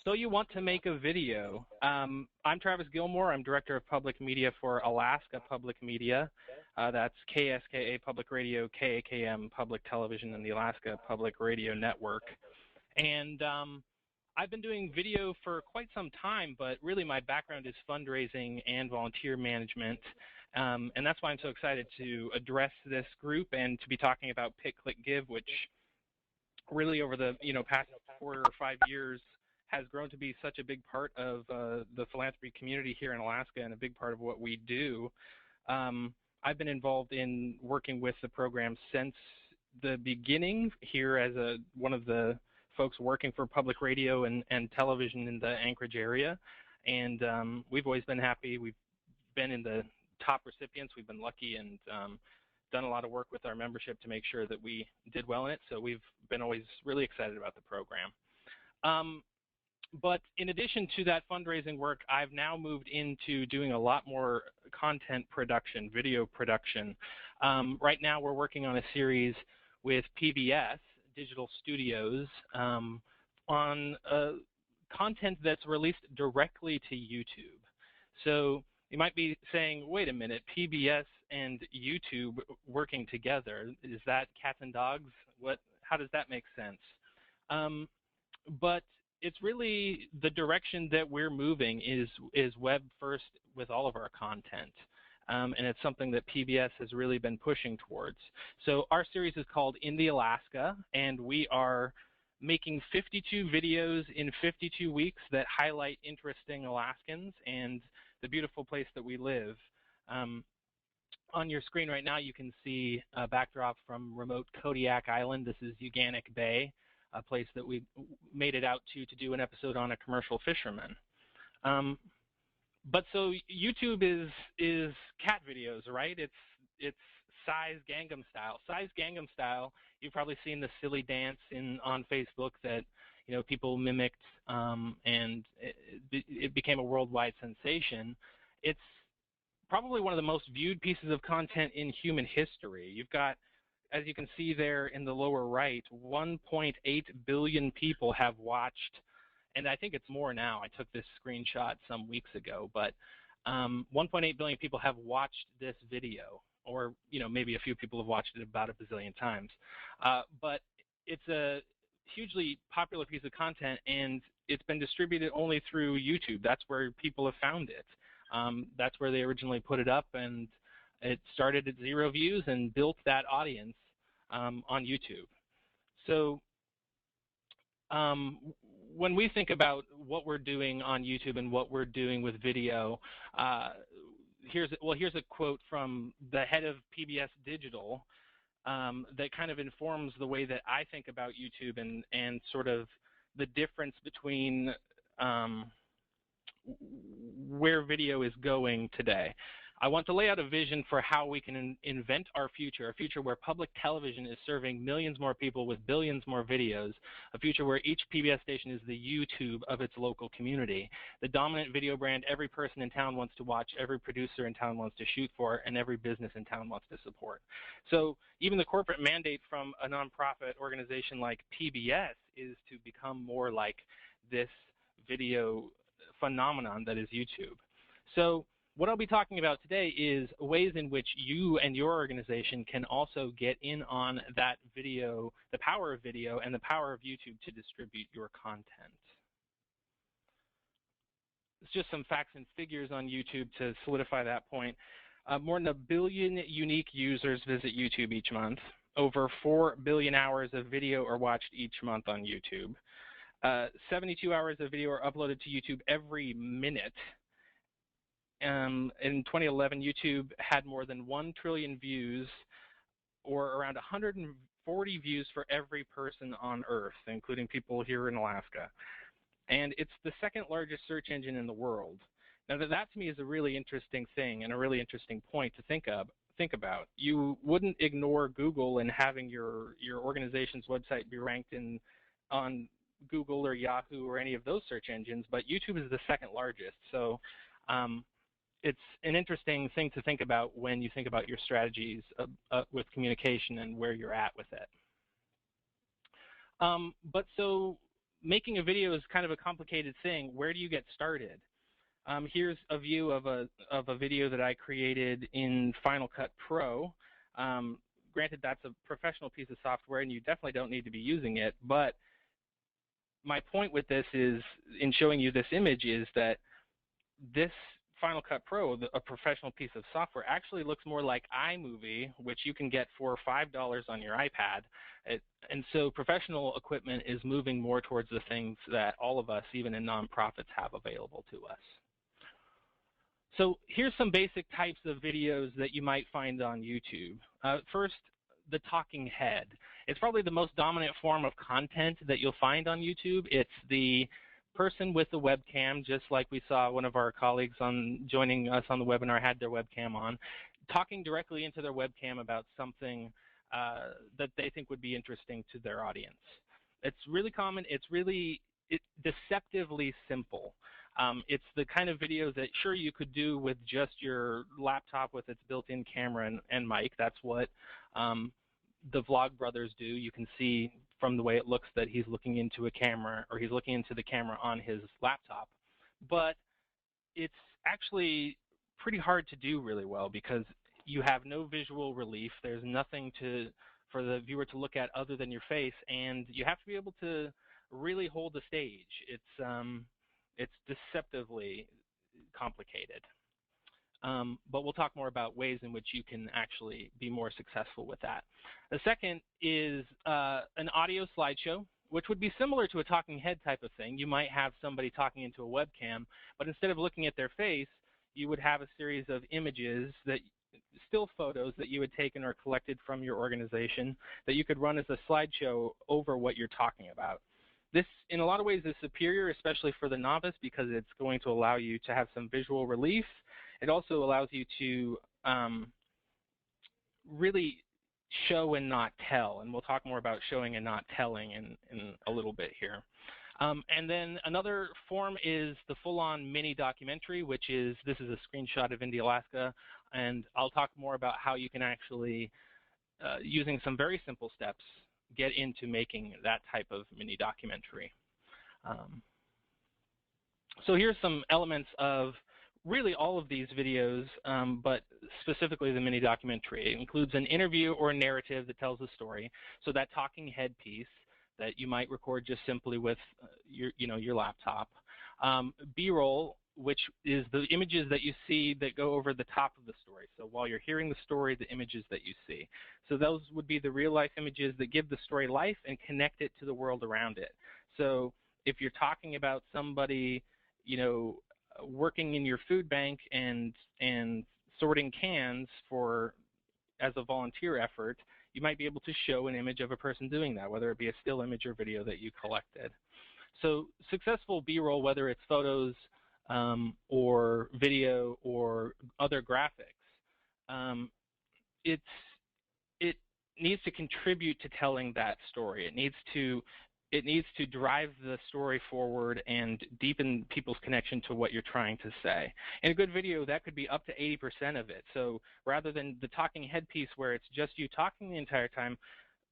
So you want to make a video. I'm Travis Gilmour. I'm Director of Public Media for Alaska Public Media. That's KSKA Public Radio, KAKM Public Television, and the Alaska Public Radio Network. And I've been doing video for quite some time, but really my background is fundraising and volunteer management. And that's why I'm so excited to address this group and to be talking about Pick.Click.Give, which really over the past 4 or 5 years has grown to be such a big part of the philanthropy community here in Alaska and a big part of what we do. I've been involved in working with the program since the beginning here as one of the folks working for public radio and television in the Anchorage area. And we've always been happy. We've been in the top recipients. We've been lucky and done a lot of work with our membership to make sure that we did well in it. So we've been always really excited about the program. But in addition to that fundraising work, I've now moved into doing a lot more content production, video production. Right now we're working on a series with PBS, Digital Studios, on content that's released directly to YouTube. So you might be saying, wait a minute, PBS and YouTube working together, is that cats and dogs? How does that make sense? But it's really the direction that we're moving is web first with all of our content. And it's something that PBS has really been pushing towards. So our series is called In the Alaska, and we are making 52 videos in 52 weeks that highlight interesting Alaskans and the beautiful place that we live. On your screen right now, you can see a backdrop from remote Kodiak Island. This is Uganic Bay, a place that we made it out to do an episode on a commercial fisherman. But so YouTube is cat videos, right? It's Psy's Gangnam Style. Psy's Gangnam Style, you've probably seen the silly dance on Facebook that people mimicked, and it became a worldwide sensation. It's probably one of the most viewed pieces of content in human history. You've got, as you can see there in the lower right, 1.8 billion people have watched, and I think it's more now. I took this screenshot some weeks ago, but 1.8 billion people have watched this video, or maybe a few people have watched it about a bazillion times. But it's a hugely popular piece of content, and it's been distributed only through YouTube. That's where people have found it. That's where they originally put it up, and it started at 0 views and built that audience on YouTube. So when we think about what we're doing on YouTube and what we're doing with video, here's a quote from the head of PBS Digital that kind of informs the way that I think about YouTube and sort of the difference between where video is going today. I want to lay out a vision for how we can invent our future, a future where public television is serving millions more people with billions more videos, a future where each PBS station is the YouTube of its local community, the dominant video brand every person in town wants to watch, every producer in town wants to shoot for, and every business in town wants to support. So even the corporate mandate from a nonprofit organization like PBS is to become more like this video phenomenon that is YouTube. So what I'll be talking about today is ways in which you and your organization can also get in on that video, the power of video and the power of YouTube to distribute your content. It's just some facts and figures on YouTube to solidify that point. More than 1 billion unique users visit YouTube each month. Over 4 billion hours of video are watched each month on YouTube. 72 hours of video are uploaded to YouTube every minute. In 2011, YouTube had more than 1 trillion views, or around 140 views for every person on Earth, including people here in Alaska. And it's the second largest search engine in the world. Now that to me is a really interesting thing and a really interesting point to think about. You wouldn't ignore Google and having your organization's website be ranked on Google or Yahoo or any of those search engines, but YouTube is the second largest. So it's an interesting thing to think about when you think about your strategies with communication and where you're at with it. But so making a video is kind of a complicated thing. Where do you get started? Here's a view of a video that I created in Final Cut Pro. Granted, that's a professional piece of software, and you definitely don't need to be using it. But my point with this is, in showing you this image, is that this Final Cut Pro, a professional piece of software, actually looks more like iMovie, which you can get for $5 on your iPad. And so professional equipment is moving more towards the things that all of us, even in nonprofits, have available to us. So here's some basic types of videos that you might find on YouTube. First, the talking head. It's probably the most dominant form of content that you'll find on YouTube. It's the person with the webcam, just like we saw one of our colleagues joining us on the webinar had their webcam on, talking directly into their webcam about something that they think would be interesting to their audience. It's really common. It's deceptively simple. It's the kind of video that, sure, you could do with just your laptop with its built-in camera and mic. That's what the Vlog Brothers do. You can see from the way it looks that he's looking into a camera, or he's looking into the camera on his laptop. But it's actually pretty hard to do really well because you have no visual relief. There's nothing for the viewer to look at other than your face, and you have to be able to really hold the stage. It's deceptively complicated. But we'll talk more about ways in which you can actually be more successful with that. The second is an audio slideshow, which would be similar to a talking head type of thing. You might have somebody talking into a webcam, but instead of looking at their face, you would have a series of images, still photos that you had taken or collected from your organization that you could run as a slideshow over what you're talking about. This, in a lot of ways, is superior, especially for the novice, because it's going to allow you to have some visual relief. It also allows you to really show and not tell, and we'll talk more about showing and not telling in a little bit here. And then another form is the full-on mini documentary, which is, this is a screenshot of Indy, Alaska, and I'll talk more about how you can actually, using some very simple steps, get into making that type of mini documentary. So here's some elements of really all of these videos, but specifically the mini documentary. It includes an interview or a narrative that tells a story. So that talking head piece that you might record just simply with your laptop. BRoll, which is the images that you see that go over the top of the story. So while you're hearing the story, the images that you see. So those would be the real life images that give the story life and connect it to the world around it. So if you're talking about somebody, working in your food bank and sorting cans as a volunteer effort, you might be able to show an image of a person doing that, whether it be a still image or video that you collected. So successful B-roll, whether it's photos or video or other graphics, it needs to contribute to telling that story. It needs to drive the story forward and deepen people's connection to what you're trying to say. In a good video, that could be up to 80% of it. So rather than the talking head piece where it's just you talking the entire time,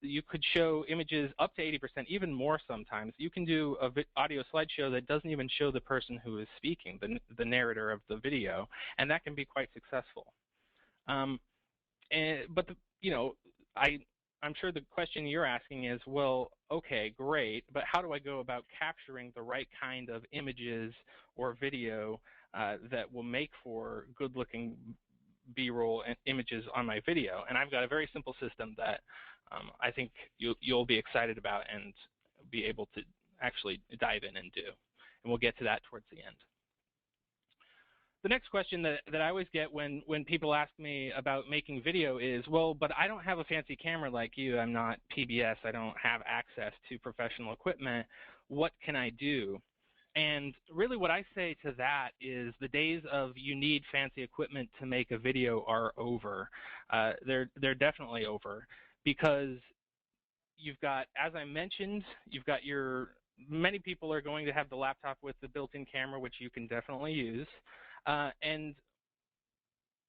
you could show images up to 80%, even more sometimes. You can do an audio slideshow that doesn't even show the person who is speaking, the narrator of the video, and that can be quite successful. I'm sure the question you're asking is, well, okay, great, but how do I go about capturing the right kind of images or video that will make for good-looking B-roll images on my video? And I've got a very simple system that I think you'll be excited about and be able to actually dive in and do. And we'll get to that towards the end. The next question that I always get when people ask me about making video is, well, but I don't have a fancy camera like you. I'm not PBS. I don't have access to professional equipment. What can I do? And really what I say to that is the days of you need fancy equipment to make a video are over. They're definitely over, because you've got, as I mentioned, you've got many people are going to have the laptop with the built-in camera, which you can definitely use. And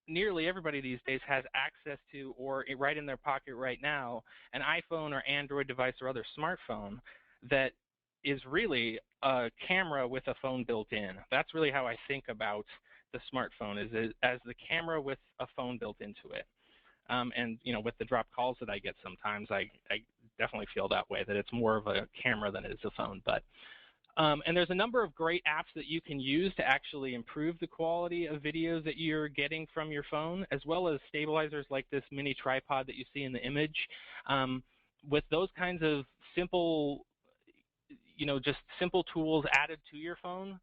nearly everybody these days has access to, or right in their pocket right now, an iPhone or Android device or other smartphone that is really a camera with a phone built in. That's really how I think about the smartphone, is as the camera with a phone built into it. And with the drop calls that I get sometimes, I definitely feel that way, that it's more of a camera than it is a phone. But and there's a number of great apps that you can use to actually improve the quality of videos that you're getting from your phone, as well as stabilizers like this mini tripod that you see in the image. With those kinds of simple, just simple tools added to your phone,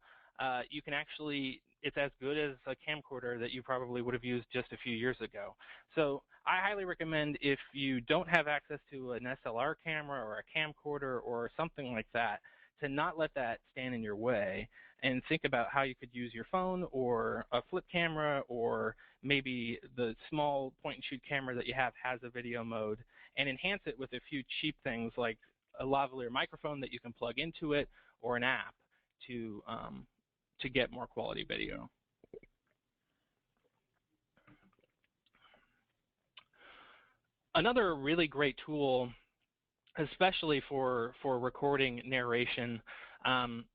you can actually, it's as good as a camcorder that you probably would have used just a few years ago. So I highly recommend, if you don't have access to an SLR camera or a camcorder or something like that, to not let that stand in your way, and think about how you could use your phone or a flip camera, or maybe the small point-and-shoot camera that you have has a video mode, and enhance it with a few cheap things like a lavalier microphone that you can plug into it, or an app to get more quality video. Another really great tool, especially for recording narration,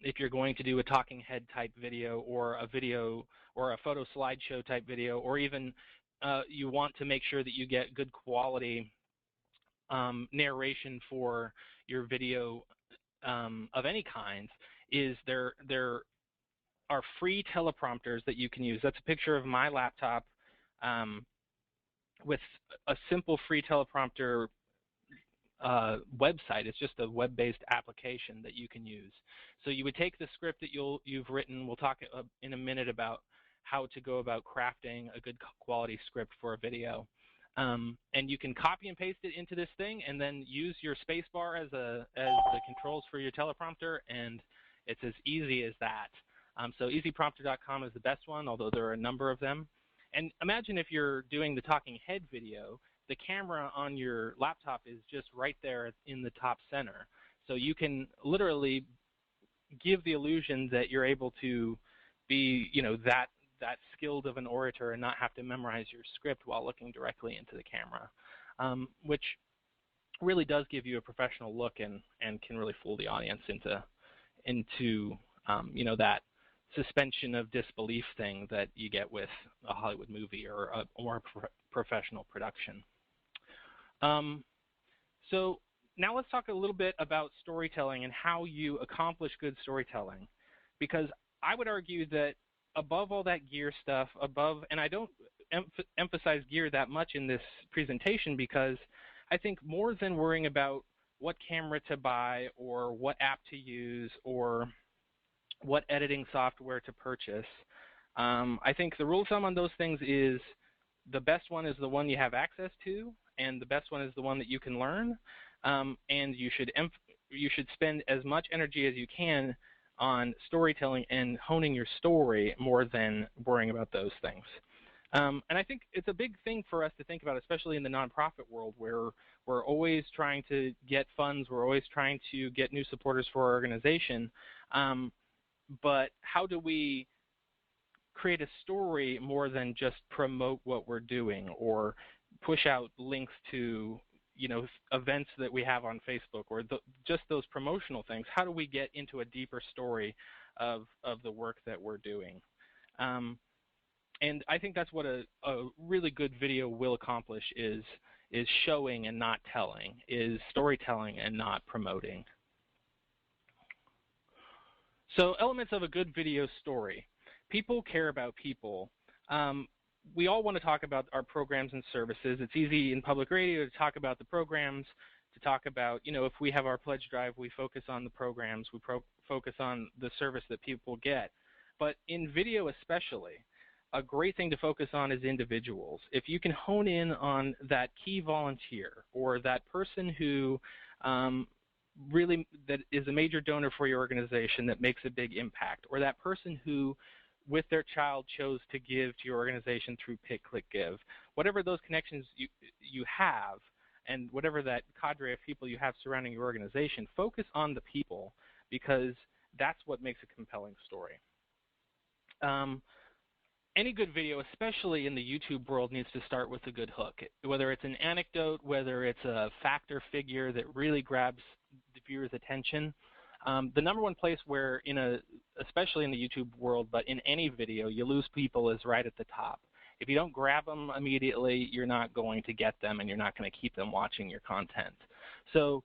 if you're going to do a talking head type video, or a video or a photo slideshow type video, or even you want to make sure that you get good quality narration for your video of any kind, is there are free teleprompters that you can use. That's a picture of my laptop with a simple free teleprompter website. It's just a web-based application that you can use. So you would take the script that you've written. We'll talk in a minute about how to go about crafting a good quality script for a video. And you can copy and paste it into this thing, and then use your space bar as the controls for your teleprompter, and it's as easy as that. So easyprompter.com is the best one, although there are a number of them. And imagine if you're doing the talking head video, the camera on your laptop is just right there in the top center. So you can literally give the illusion that you're able to be, that skilled of an orator, and not have to memorize your script while looking directly into the camera, which really does give you a professional look, and can really fool the audience into that suspension of disbelief thing that you get with a Hollywood movie or a more professional production. So now let's talk a little bit about storytelling and how you accomplish good storytelling, because I would argue that above all that gear stuff, and I don't emphasize gear that much in this presentation, because I think more than worrying about what camera to buy or what app to use or what editing software to purchase, I think the rule of thumb on those things is the best one is the one you have access to, and the best one is the one that you can learn, and you should spend as much energy as you can on storytelling and honing your story more than worrying about those things. And I think it's a big thing for us to think about, especially in the nonprofit world, where we're always trying to get funds, we're always trying to get new supporters for our organization. But how do we create a story more than just promote what we're doing, or push out links to events that we have on Facebook, or just those promotional things? How do we get into a deeper story of the work that we're doing? And I think that's what a really good video will accomplish, is showing and not telling, is storytelling and not promoting. So elements of a good video story. People care about people. We all want to talk about our programs and services. It's easy in public radio to talk about the programs, to talk about, if we have our pledge drive, we focus on the programs, we focus on the service that people get. But in video especially, a great thing to focus on is individuals. If you can hone in on that key volunteer, or that person who that is a major donor for your organization that makes a big impact, or that person who with their child chose to give to your organization through Pick.Click.Give. Whatever those connections you have, and whatever that cadre of people you have surrounding your organization, focus on the people, because that's what makes a compelling story. Any good video, especially in the YouTube world, needs to start with a good hook. Whether it's an anecdote, whether it's a fact or figure that really grabs the viewer's attention, The number one place where, especially in the YouTube world, but in any video, you lose people is right at the top. If you don't grab them immediately, you're not going to get them, and you're not going to keep them watching your content. So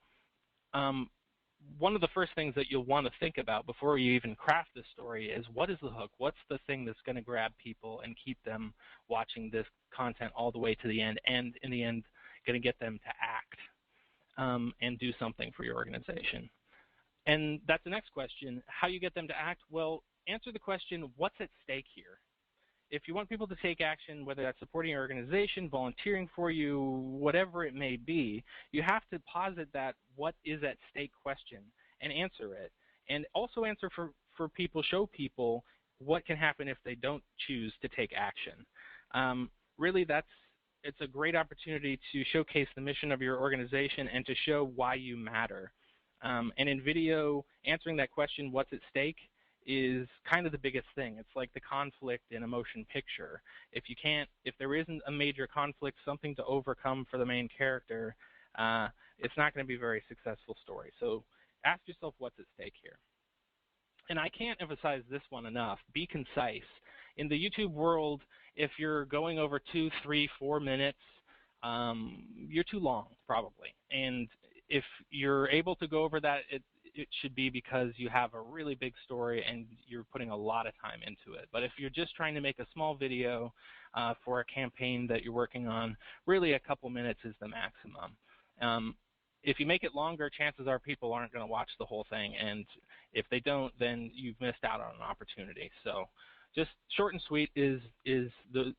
one of the first things that you'll want to think about before you even craft the story is, what is the hook? What's the thing that's going to grab people and keep them watching this content all the way to the end, and in the end, going to get them to act and do something for your organization? And that's the next question. How you get them to act? Well, answer the question, what's at stake here? If you want people to take action, whether that's supporting your organization, volunteering for you, whatever it may be, you have to posit that what is at stake question and answer it. And also answer for people, show people what can happen if they don't choose to take action. Really, it's a great opportunity to showcase the mission of your organization and to show why you matter. And in video, answering that question, what's at stake, is kind of the biggest thing. It's like the conflict in a motion picture. If there isn't a major conflict, something to overcome for the main character, it's not going to be a very successful story. So ask yourself what's at stake here. And I can't emphasize this one enough. Be concise. In the YouTube world, if you're going over 2, 3, 4 minutes, you're too long, probably. And if you're able to go over that, it should be because you have a really big story and you're putting a lot of time into it. But if you're just trying to make a small video for a campaign that you're working on, really a couple minutes is the maximum. If you make it longer, chances are people aren't going to watch the whole thing, and if they don't, then you've missed out on an opportunity. So just short and sweet is the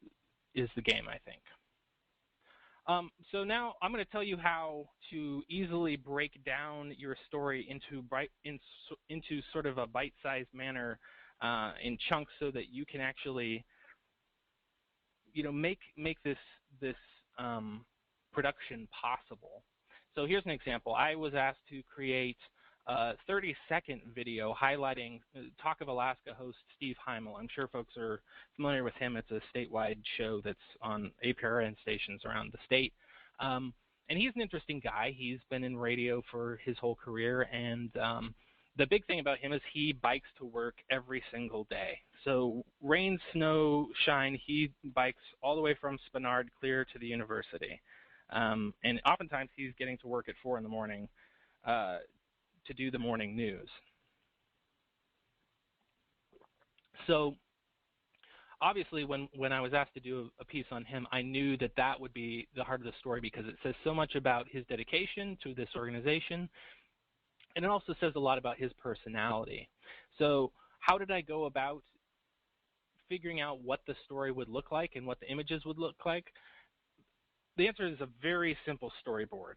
game, I think. So now I'm going to tell you how to easily break down your story into sort of a bite-sized manner in chunks, so that you can actually, make this production possible. So here's an example. I was asked to create a 30-second video highlighting Talk of Alaska host Steve Heimel. I'm sure folks are familiar with him. It's a statewide show that's on APRN stations around the state. And he's an interesting guy. He's been in radio for his whole career, and the big thing about him is he bikes to work every single day. So rain, snow, shine, he bikes all the way from Spenard clear to the university. And oftentimes he's getting to work at 4 in the morning to do the morning news. So obviously when I was asked to do a piece on him, I knew that that would be the heart of the story, because it says so much about his dedication to this organization, and it also says a lot about his personality. So how did I go about figuring out what the story would look like and what the images would look like? The answer is a very simple storyboard.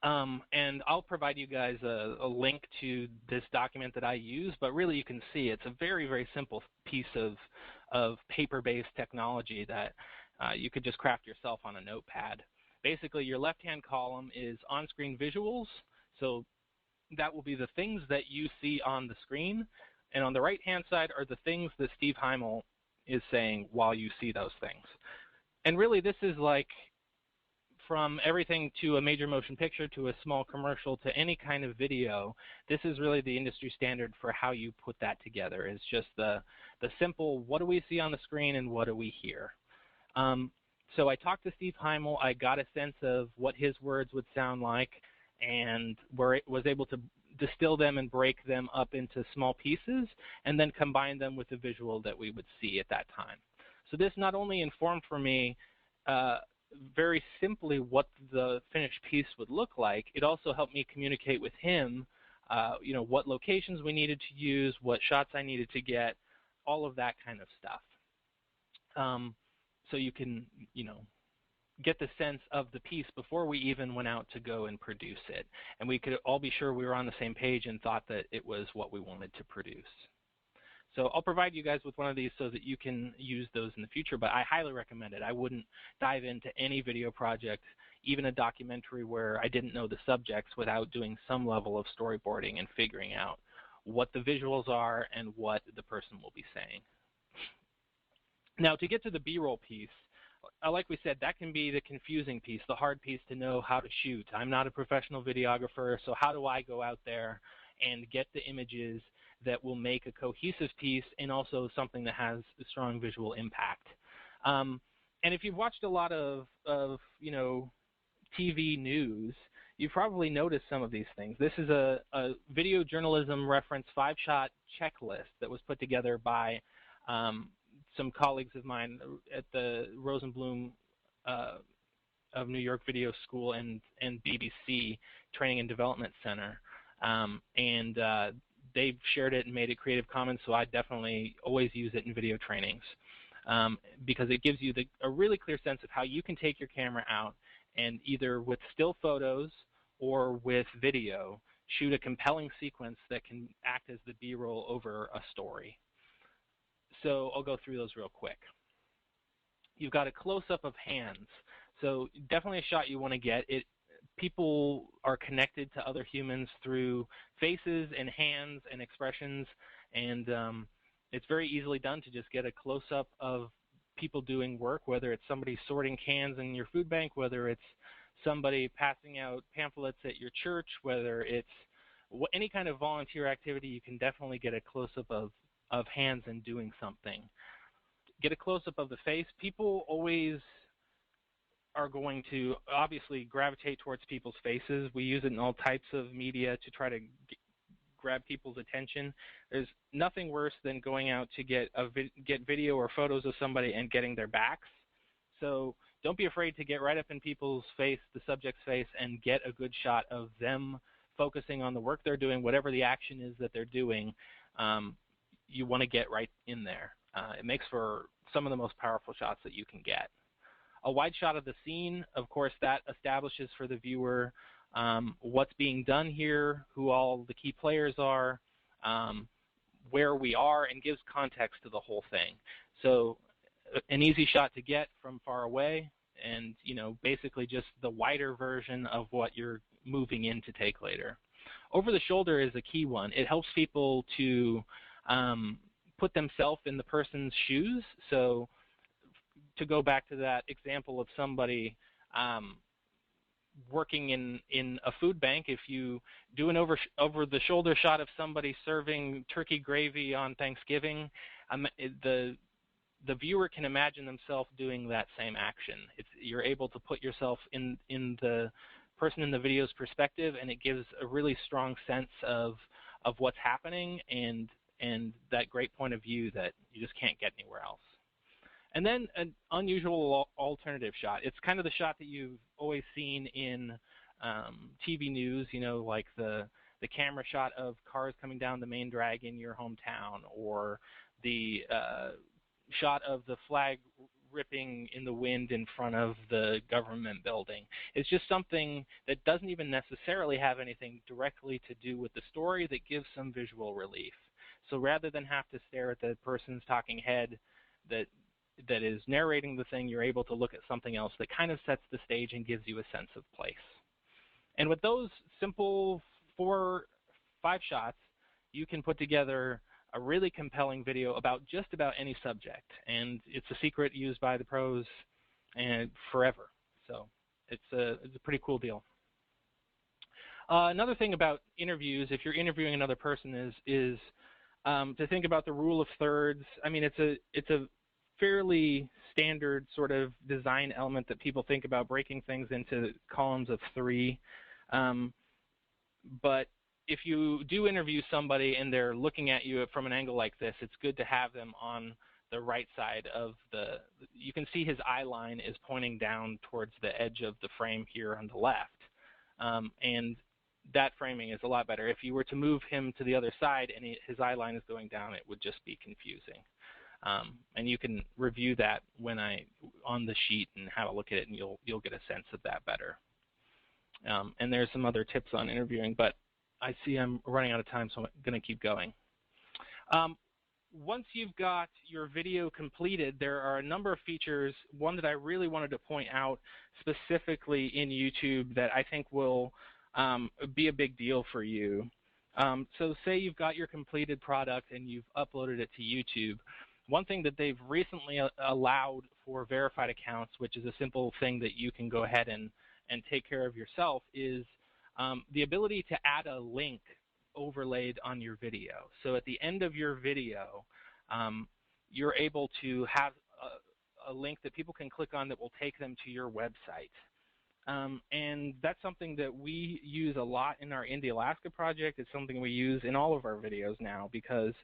And I'll provide you guys a link to this document that I use, but really you can see it's a very, very simple piece of paper-based technology that you could just craft yourself on a notepad. Basically, your left-hand column is on-screen visuals, so that will be the things that you see on the screen, and on the right-hand side are the things that Steve Heimel is saying while you see those things. And really, this is like from everything to a major motion picture to a small commercial to any kind of video. This is really the industry standard for how you put that together. It's just the simple, what do we see on the screen and what do we hear? So I talked to Steve Heimel. I got a sense of what his words would sound like, and was able to distill them and break them up into small pieces, and then combine them with the visual that we would see at that time. So this not only informed for me very simply what the finished piece would look like, it also helped me communicate with him, what locations we needed to use, what shots I needed to get, all of that kind of stuff. So you can, get the sense of the piece before we even went out to go and produce it. And we could all be sure we were on the same page and thought that it was what we wanted to produce. So I'll provide you guys with one of these so that you can use those in the future, but I highly recommend it. I wouldn't dive into any video project, even a documentary where I didn't know the subjects, without doing some level of storyboarding and figuring out what the visuals are and what the person will be saying. Now, to get to the B-roll piece, like we said, that can be the confusing piece, the hard piece to know how to shoot. I'm not a professional videographer, so how do I go out there and get the images that will make a cohesive piece and also something that has a strong visual impact. And if you've watched a lot of TV news, you've probably noticed some of these things. This is a video journalism reference 5-shot checklist that was put together by some colleagues of mine at the Rosenblum of New York Video School and BBC Training and Development Center. They've shared it and made it Creative Commons, so I definitely always use it in video trainings because it gives you a really clear sense of how you can take your camera out and either with still photos or with video, shoot a compelling sequence that can act as the B-roll over a story. So I'll go through those real quick. You've got a close-up of hands. So definitely a shot you want to get. People are connected to other humans through faces and hands and expressions, and it's very easily done to just get a close-up of people doing work, whether it's somebody sorting cans in your food bank, whether it's somebody passing out pamphlets at your church, whether it's any kind of volunteer activity. You can definitely get a close-up of hands and doing something. Get a close-up of the face. People always are going to obviously gravitate towards people's faces. We use it in all types of media to try to grab people's attention. There's nothing worse than going out to get video or photos of somebody and getting their backs. So don't be afraid to get right up in people's face, the subject's face, and get a good shot of them focusing on the work they're doing, whatever the action is that they're doing. You want to get right in there. It makes for some of the most powerful shots that you can get. A wide shot of the scene, of course, that establishes for the viewer what's being done here, who all the key players are, where we are, and gives context to the whole thing. So an easy shot to get from far away, and basically just the wider version of what you're moving in to take later. Over the shoulder is a key one. It helps people to put themselves in the person's shoes. So to go back to that example of somebody working in a food bank, if you do an over-the-shoulder shot of somebody serving turkey gravy on Thanksgiving, the viewer can imagine themselves doing that same action. You're able to put yourself in the person in the video's perspective, and it gives a really strong sense of what's happening and that great point of view that you just can't get anywhere else. And then an unusual alternative shot. It's kind of the shot that you've always seen in TV news, like the camera shot of cars coming down the main drag in your hometown, or the shot of the flag ripping in the wind in front of the government building. It's just something that doesn't even necessarily have anything directly to do with the story that gives some visual relief. So rather than have to stare at the person's talking head that is narrating the thing, you're able to look at something else that kind of sets the stage and gives you a sense of place. And with those simple 4-5 shots, you can put together a really compelling video about just about any subject. And it's a secret used by the pros and forever. So it's a pretty cool deal. Another thing about interviews, if you're interviewing another person, is to think about the rule of thirds. I mean, it's a fairly standard sort of design element that people think about, breaking things into columns of 3. But if you do interview somebody and they're looking at you from an angle like this, it's good to have them on the right side of you can see his eye line is pointing down towards the edge of the frame here on the left. And that framing is a lot better. If you were to move him to the other side and his eye line is going down, it would just be confusing. And you can review that on the sheet and have a look at it, and you'll get a sense of that better. And there's some other tips on interviewing, but I see I'm running out of time, so I'm going to keep going. Once you've got your video completed, there are a number of features. One that I really wanted to point out specifically in YouTube that I think will be a big deal for you. So say you've got your completed product and you've uploaded it to YouTube. One thing that they've recently allowed for verified accounts, which is a simple thing that you can go ahead and take care of yourself, is the ability to add a link overlaid on your video. So at the end of your video, um, you're able to have a link that people can click on that will take them to your website. And that's something that we use a lot in our Indie Alaska project. It's something we use in all of our videos now, because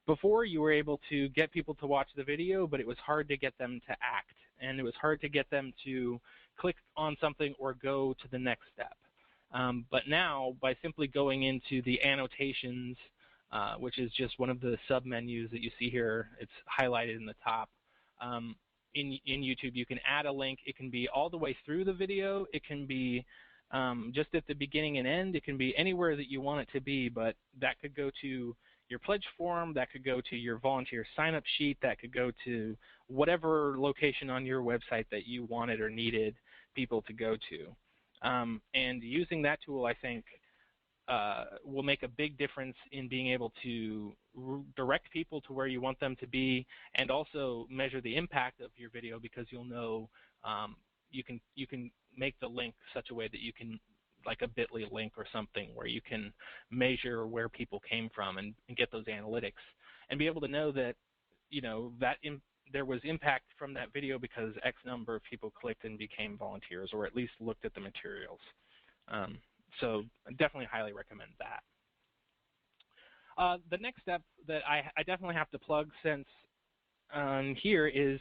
before you were able to get people to watch the video, but it was hard to get them to act, and it was hard to get them to click on something or go to the next step. But now, by simply going into the annotations, which is just one of the sub-menus that you see here, it's highlighted in the top. In YouTube, you can add a link. It can be all the way through the video. It can be just at the beginning and end. It can be anywhere that you want it to be, but that could go to your pledge form. That could go to your volunteer sign-up sheet. That could go to whatever location on your website that you wanted or needed people to go to. And using that tool, I think, will make a big difference in being able to direct people to where you want them to be, and also measure the impact of your video, because you'll know you can make the link such a way that you can, like a bit.ly link or something, where you can measure where people came from and get those analytics, and be able to know that there was impact from that video because X number of people clicked and became volunteers, or at least looked at the materials. So I definitely highly recommend that. The next step that I definitely have to plug, since here, is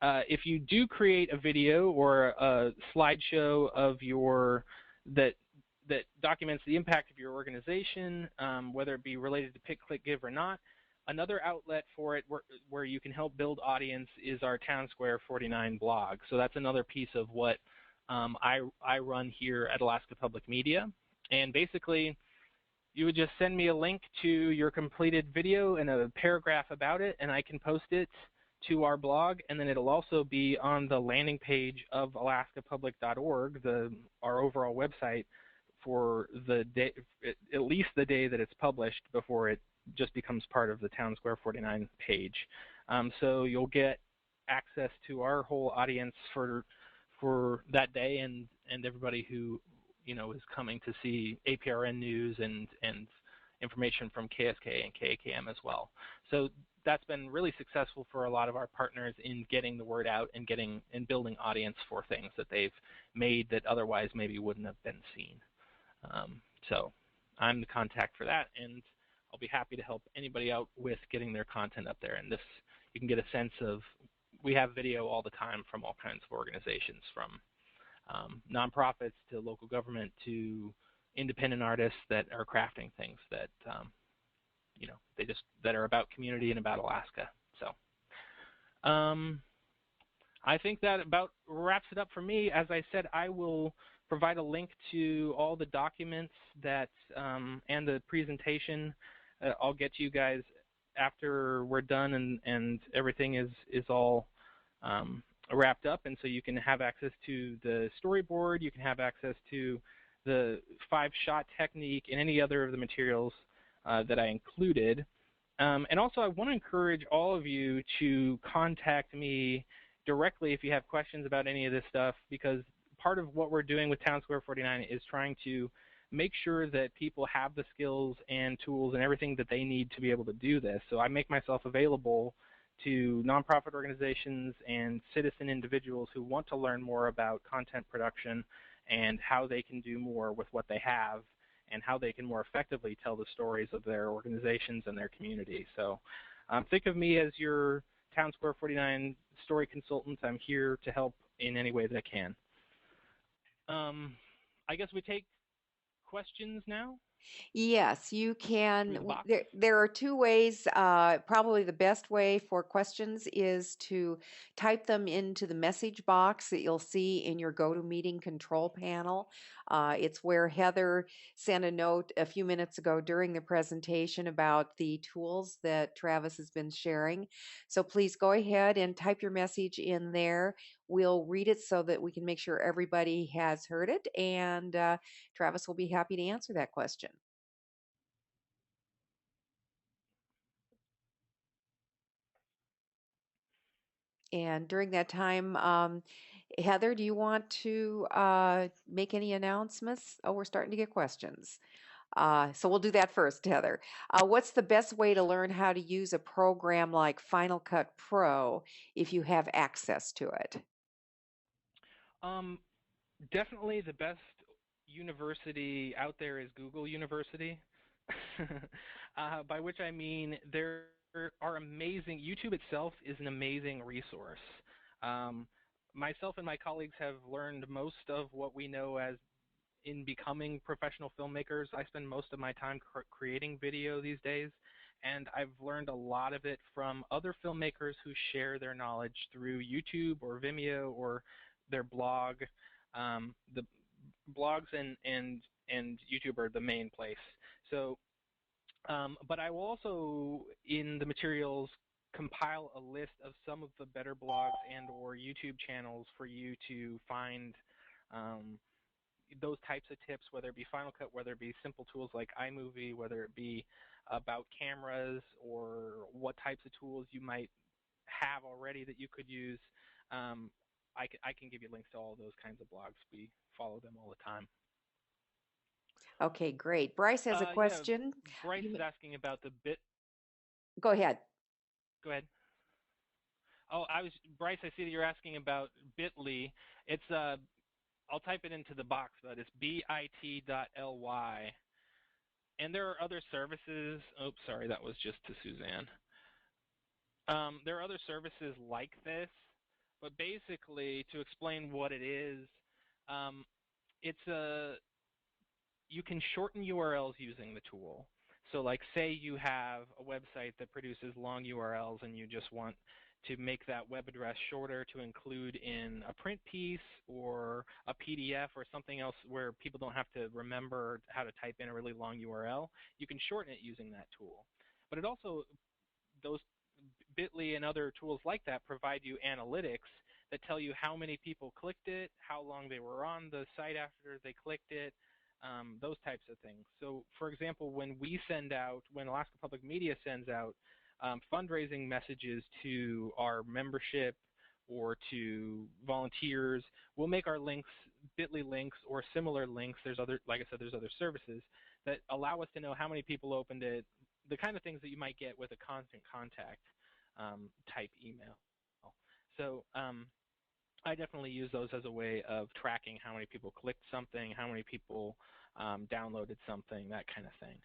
if you do create a video or a slideshow of that documents the impact of your organization, whether it be related to Pick.Click.Give or not, another outlet for it where you can help build audience is our Townsquare 49 blog. So that's another piece of what I run here at Alaska Public Media. And basically, you would just send me a link to your completed video and a paragraph about it, and I can post it to our blog, and then it'll also be on the landing page of alaskapublic.org, our overall website, for the day, at least the day that it's published, before it just becomes part of the Townsquare 49 page. So you'll get access to our whole audience for that day, and everybody who is coming to see APRN news and information from KSK and KAKM as well. So that's been really successful for a lot of our partners in getting the word out and building audience for things that they've made that otherwise maybe wouldn't have been seen. So I'm the contact for that, and I'll be happy to help anybody out with getting their content up there. And this, you can get a sense of, we have video all the time from all kinds of organizations, from nonprofits to local government to independent artists that are crafting things that that are about community and about Alaska. So I think that about wraps it up for me. As I said, I will provide a link to all the documents that and the presentation. I'll get to you guys after we're done and everything is all wrapped up, and so you can have access to the storyboard, you can have access to the 5-shot technique and any other of the materials that I included. And also, I want to encourage all of you to contact me directly if you have questions about any of this stuff, because part of what we're doing with Townsquare 49 is trying to make sure that people have the skills and tools and everything that they need to be able to do this. So I make myself available to nonprofit organizations and citizen individuals who want to learn more about content production and how they can do more with what they have, and how they can more effectively tell the stories of their organizations and their community. So think of me as your Townsquare 49 story consultant. I'm here to help in any way that I can. I guess we take questions now. Yes, you can. Through the box. There are two ways. Probably the best way for questions is to type them into the message box that you'll see in your GoToMeeting control panel. It's where Heather sent a note a few minutes ago during the presentation about the tools that Travis has been sharing. So please go ahead and type your message in there. We'll read it so that we can make sure everybody has heard it, and Travis will be happy to answer that question. And during that time, Heather, do you want to make any announcements? Oh, we're starting to get questions. So we'll do that first, Heather. What's the best way to learn how to use a program like Final Cut Pro if you have access to it? Um, Definitely the best university out there is Google University, by which I mean there are amazing, YouTube itself is an amazing resource. Um, Myself and my colleagues have learned most of what we know as in becoming professional filmmakers. I spend most of my time creating video these days, and I've learned a lot of it from other filmmakers who share their knowledge through YouTube or Vimeo or their blog. The blogs and YouTube are the main place. So, but I will also in the materials compile a list of some of the better blogs and or YouTube channels for you to find um, those types of tips, whether it be Final Cut, whether it be simple tools like iMovie, whether it be about cameras or what types of tools you might have already that you could use. Um, I can give you links to all those kinds of blogs. We follow them all the time. Okay, great. Bryce has a Yeah, question. Bryce You, is asking about the bit. go ahead. Go ahead. Oh, Bryce. I see that you're asking about Bitly. It's I'll type it into the box, but it's bit.ly. And there are other services. Oops, sorry, that was just to Suzanne. There are other services like this, but basically, to explain what it is, um, it's a you can shorten URLs using the tool. So like say you have a website that produces long URLs and you just want to make that web address shorter to include in a print piece or a PDF or something else where people don't have to remember how to type in a really long URL, you can shorten it using that tool. But it also, those Bitly and other tools like that provide you analytics that tell you how many people clicked it, how long they were on the site after they clicked it, those types of things. So, for example, when Alaska Public Media sends out fundraising messages to our membership or to volunteers, we'll make our links Bitly links or similar links. There's other, like I said, there's other services that allow us to know how many people opened it, the kind of things that you might get with a constant contact type email. So I definitely use those as a way of tracking how many people clicked something, how many people downloaded something, that kind of thing.